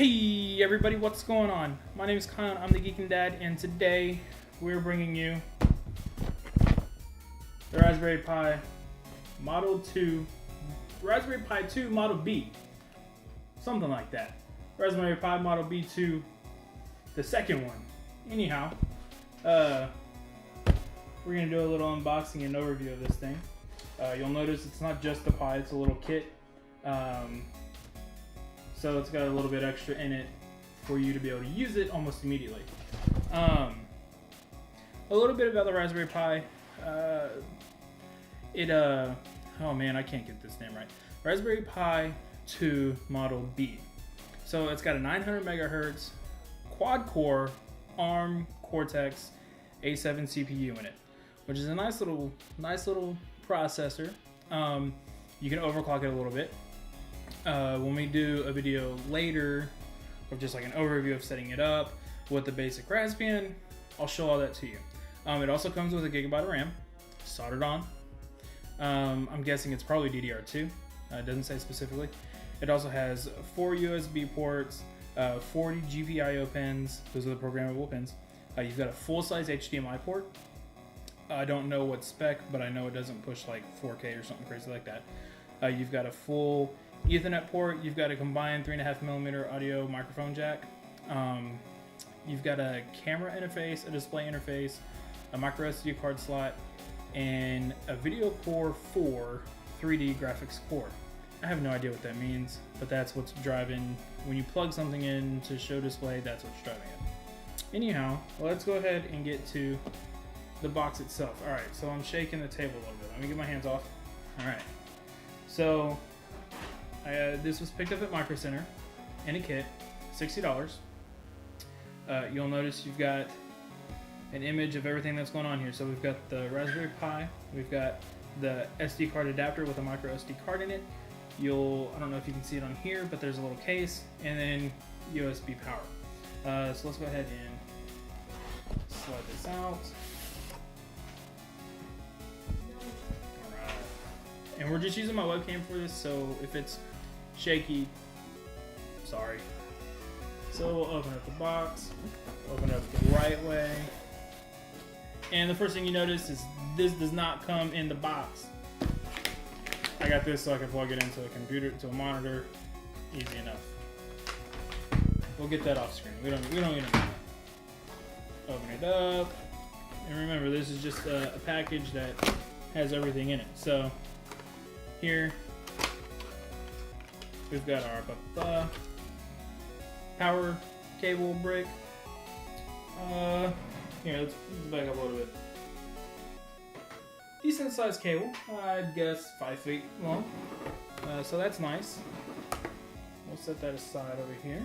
Hey everybody, what's going on? My name is Kyle, I'm the Geekin Dad, and today we're bringing you the Raspberry Pi Model 2, Raspberry Pi 2 Model B, something like that. Raspberry Pi Model B2, the second one. Anyhow, we're going to do a little unboxing and overview of this thing. You'll notice it's not just the Pi, it's a little kit. So it's got a little bit extra in it for you to be able to use it almost immediately. A little bit about the Raspberry Pi. Oh man, I can't get this name right. Raspberry Pi 2 Model B. So it's got a 900 megahertz quad-core ARM Cortex A7 CPU in it, which is a nice little processor. You can overclock it a little bit. When we do a video later of just like an overview of setting it up with the basic Raspbian, I'll show all that to you. It also comes with a gigabyte of RAM, soldered on. I'm guessing it's probably DDR2. It doesn't say specifically. It also has 4 USB ports, 40 GPIO pins. Those are the programmable pins. You've got a full-size HDMI port. I don't know what spec, but I know it doesn't push like 4K or something crazy like that. You've got a full Ethernet port. You've got a combined 3.5mm audio microphone jack. You've got a camera interface, a display interface, a micro SD card slot, and a video core 4 3D graphics core. I have no idea what that means, but that's what's driving, when you plug something in to show display, that's what's driving it. Anyhow, let's go ahead and get to the box itself. All right, so I'm shaking the table a little bit. Let me get my hands off. All right, so this was picked up at Micro Center in a kit, $60. You'll notice you've got an image of everything that's going on here. So we've got the Raspberry Pi, we've got the SD card adapter with a micro SD card in it. I don't know if you can see it on here, but there's a little case, and then USB power. So let's go ahead and slide this out. Alright. And we're just using my webcam for this, so if it's shaky, sorry. So we'll open up the box, open it up the right way. And the first thing you notice is this does not come in the box. I got this so I can plug it into a computer, to a monitor, easy enough. We'll get that off screen. We don't need to open it up. And remember, this is just a package that has everything in it. So here we've got our power cable brick. Here, let's back up a little bit. Decent sized cable, I'd guess 5 feet long. So that's nice. We'll set that aside over here.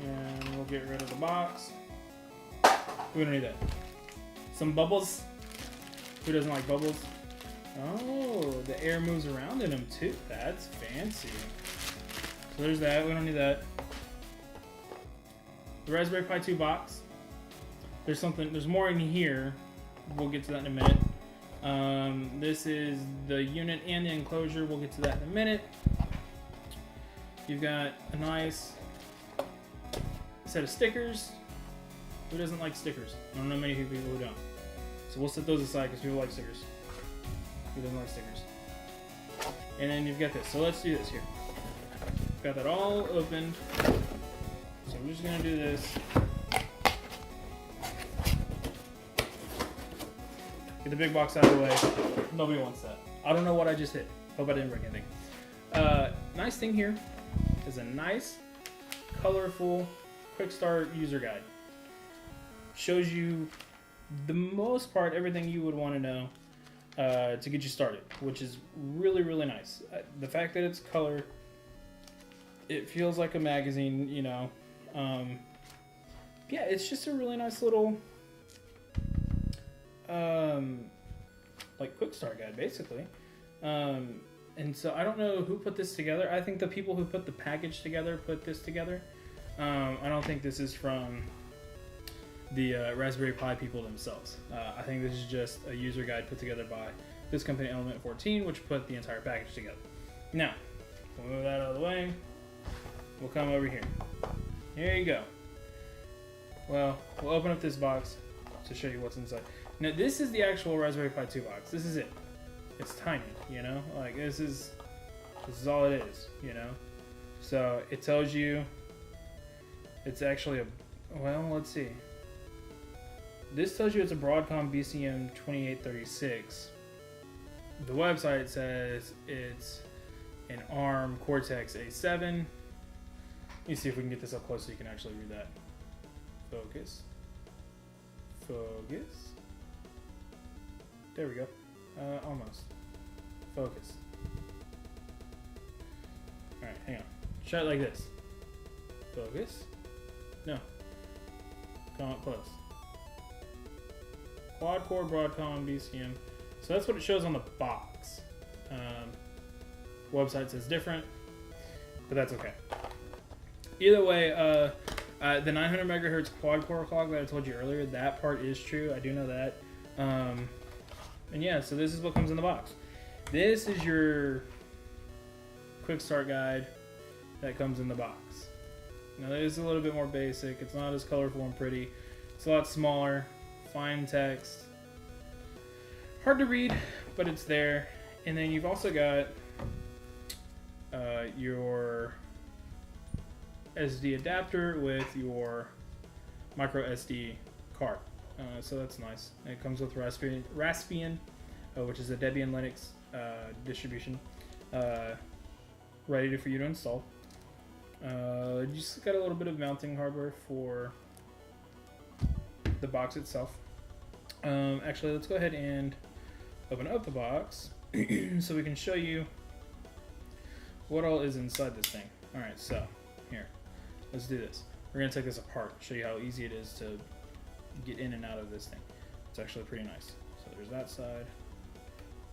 And we'll get rid of the box. We don't need that. Some bubbles. Who doesn't like bubbles? Oh, the air moves around in them too. That's fancy. So there's that. We don't need that. The Raspberry Pi 2 box. There's more in here. We'll get to that in a minute. This is the unit and the enclosure. We'll get to that in a minute. You've got a nice set of stickers. Who doesn't like stickers? I don't know many people who don't. So we'll set those aside because people like stickers. Who doesn't like stickers? And then you've got this. So let's do this here. Got that all opened. So we're just gonna do this. Get the big box out of the way. Nobody wants that. I don't know what I just hit. Hope I didn't break anything. Nice thing here is a nice, colorful, quick start user guide. Shows you the most part everything you would want to know to get you started, which is really, really nice. The fact that it's color, it feels like a magazine, you know. Yeah, it's just a really nice little like quick start guide, basically. And so I don't know who put this together. I think the people who put the package together put this together. I don't think this is from the Raspberry Pi people themselves. I think this is just a user guide put together by this company, Element 14, which put the entire package together. Now, We'll move that out of the way. We'll come over here. Here you go. Well, we'll open up this box to show you what's inside. Now, this is the actual Raspberry Pi 2 box. This is it. It's tiny, you know? Like, this is all it is, you know? So, it tells you it's actually a... Well, let's see. This tells you it's a Broadcom BCM 2836. The website says it's an ARM Cortex A7. Let me see if we can get this up close so you can actually read that. Focus. Focus. There we go. Almost. Focus. Alright, hang on. Try it like this. Focus. No. Come up close. Quad core Broadcom BCM. So that's what it shows on the box. Website says different, but that's okay. Either way, the 900 megahertz quad core clock that I told you earlier, that part is true. I do know that. And yeah, so this is what comes in the box. This is your quick start guide that comes in the box. Now it is a little bit more basic. It's not as colorful and pretty. It's a lot smaller, fine text. Hard to read, but it's there. And then you've also got your SD adapter with your micro SD card. So that's nice. It comes with Raspbian, which is a Debian Linux distribution, ready for you to install. You just got a little bit of mounting hardware for the box itself. Actually, let's go ahead and open up the box so we can show you what all is inside this thing. Alright, so here, let's do this. We're going to take this apart, show you how easy it is to get in and out of this thing. It's actually pretty nice. So there's that side,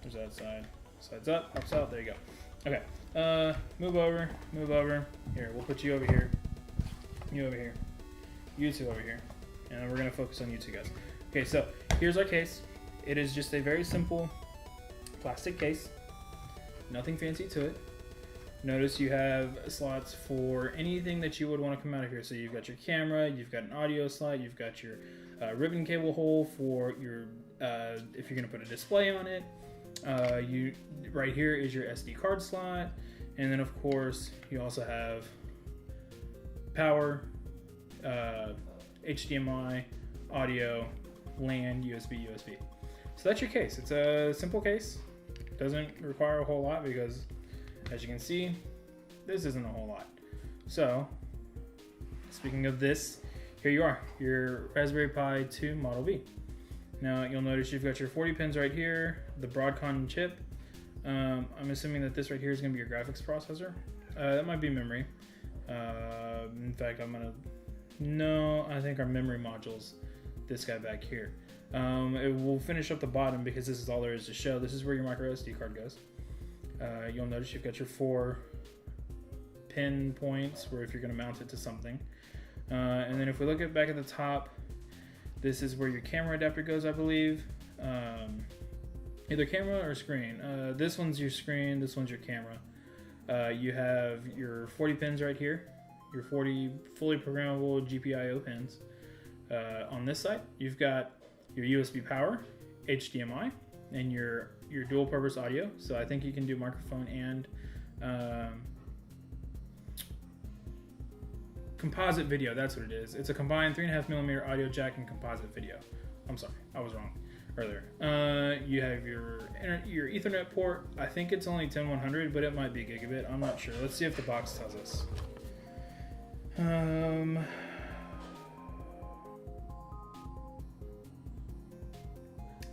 there's that side, sides up, ups out, there you go. Okay, move over. Here, we'll put you over here, you over here, you two over here, and we're going to focus on you two guys. Okay, so here's our case. It is just a very simple plastic case, nothing fancy to it. Notice you have slots for anything that you would want to come out of here. So you've got your camera, you've got an audio slot, you've got your ribbon cable hole for your, if you're going to put a display on it. Right here is your SD card slot. And then of course, you also have power, HDMI, audio, LAN, USB. So that's your case. It's a simple case. Doesn't require a whole lot because, as you can see, this isn't a whole lot. So, speaking of this, here you are, your Raspberry Pi 2 Model B. Now, you'll notice you've got your 40 pins right here, the Broadcom chip. I'm assuming that this right here is going to be your graphics processor. That might be memory. In fact, I think our memory module's this guy back here. It will finish up the bottom because this is all there is to show. This is where your micro SD card goes. You'll notice you've got your 4 pin points where if you're going to mount it to something. And then if we look back at the top, this is where your camera adapter goes, I believe. Either camera or screen. This one's your screen, this one's your camera. You have your 40 pins right here, your 40 fully programmable GPIO pins. On this side, you've got your USB power, HDMI, and your dual purpose audio. So I think you can do microphone and composite video. That's what it is. It's a combined 3.5mm audio jack and composite video. I'm sorry, I was wrong earlier. You have your Ethernet port. I think it's only 10100, but it might be gigabit. I'm not sure. Let's see if the box tells us.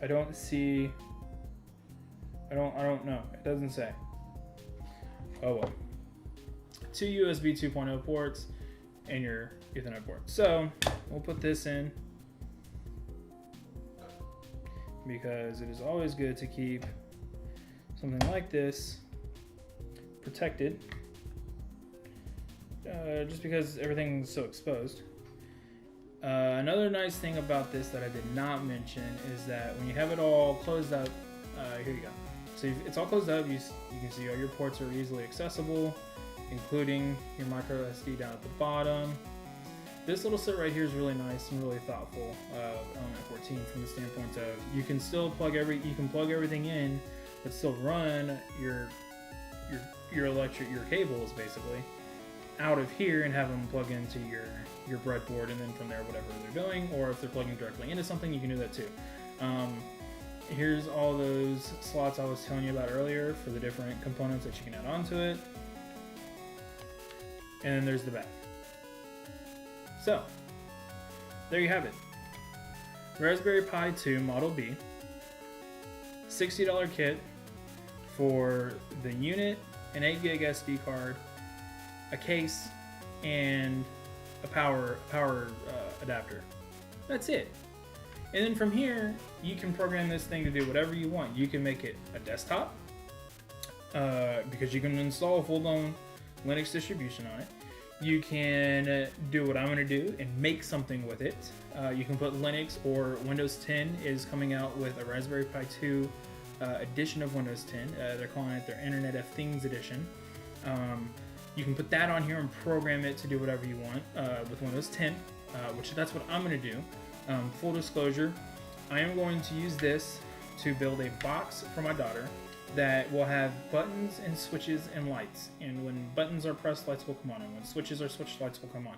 I don't see. I don't know. It doesn't say. Oh well. 2 USB 2.0 ports and your Ethernet port. So we'll put this in because it is always good to keep something like this protected, just because everything's so exposed. Another nice thing about this that I did not mention is that when you have it all closed up, here you go. So it's all closed up. You can see all your ports are easily accessible, including your micro SD down at the bottom. This little set right here is really nice and really thoughtful. Element 14 from the standpoint of you can still plug everything in, but still run your cables basically out of here and have them plug into your breadboard, and then from there whatever they're doing, or if they're plugging directly into something, you can do that too. Here's all those slots I was telling you about earlier for the different components that you can add onto it. And then there's the back. So, there you have it. Raspberry Pi 2 Model B. $60 kit for the unit, an 8 gig SD card, a case, and a power adapter. That's it. And then from here, you can program this thing to do whatever you want. You can make it a desktop, because you can install a full-blown Linux distribution on it. You can do what I'm going to do and make something with it. You can put Linux, or Windows 10 is coming out with a Raspberry Pi 2 edition of Windows 10. They're calling it their Internet of Things edition. You can put that on here and program it to do whatever you want with Windows 10, which that's what I'm going to do. Full disclosure, I am going to use this to build a box for my daughter that will have buttons and switches and lights. And when buttons are pressed, lights will come on. And when switches are switched, lights will come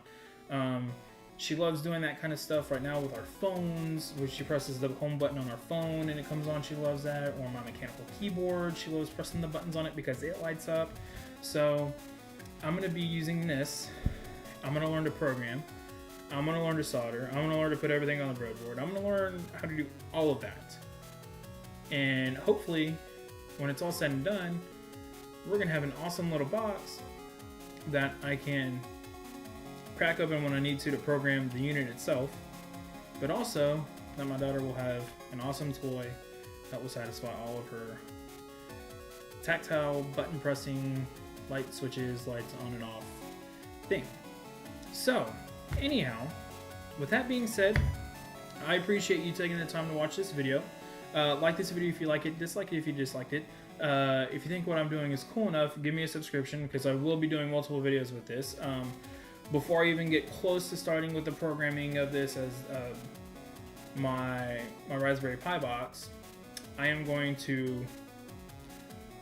on. She loves doing that kind of stuff right now with our phones, where she presses the home button on our phone and it comes on. She loves that. Or my mechanical keyboard, she loves pressing the buttons on it because it lights up. So I'm going to be using this. I'm going to learn to program. I'm going to learn to solder. I'm going to learn to put everything on the breadboard. I'm going to learn how to do all of that. And hopefully, when it's all said and done, we're going to have an awesome little box that I can crack open when I need to program the unit itself. But also, that my daughter will have an awesome toy that will satisfy all of her tactile, button pressing, light switches, lights on and off thing. So, anyhow, with that being said, I appreciate you taking the time to watch this video. Like this video if you like it, dislike it if you disliked it. If you think what I'm doing is cool enough, give me a subscription, because I will be doing multiple videos with this. Before I even get close to starting with the programming of this as my Raspberry Pi box, I'm going to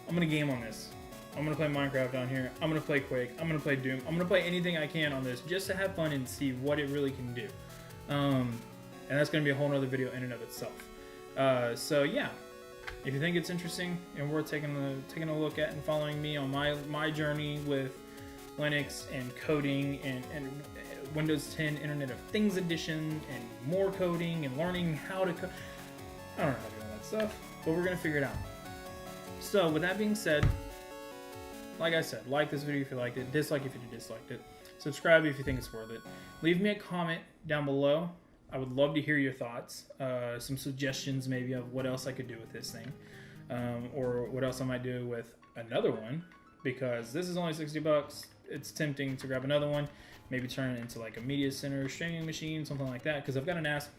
game on this. I'm going to play Minecraft on here. I'm going to play Quake. I'm going to play Doom. I'm going to play anything I can on this just to have fun and see what it really can do. And that's going to be a whole nother video in and of itself. So yeah, if you think it's interesting and worth taking a look at and following me on my journey with Linux and coding and Windows 10 Internet of Things edition and more coding and learning how to code. I don't know how to do all that stuff, but we're going to figure it out. So with that being said, like I said, like this video if you liked it, dislike if you disliked it, subscribe if you think it's worth it. Leave me a comment down below. I would love to hear your thoughts, some suggestions maybe of what else I could do with this thing, or what else I might do with another one, because this is only $60. It's tempting to grab another one, maybe turn it into like a media center, streaming machine, something like that, because I've got an ass.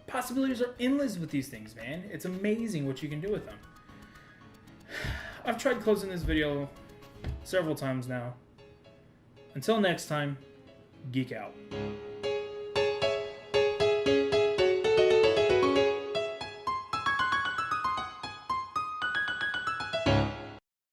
Possibilities are endless with these things, man. It's amazing what you can do with them. I've tried closing this video several times now. Until next time, geek out.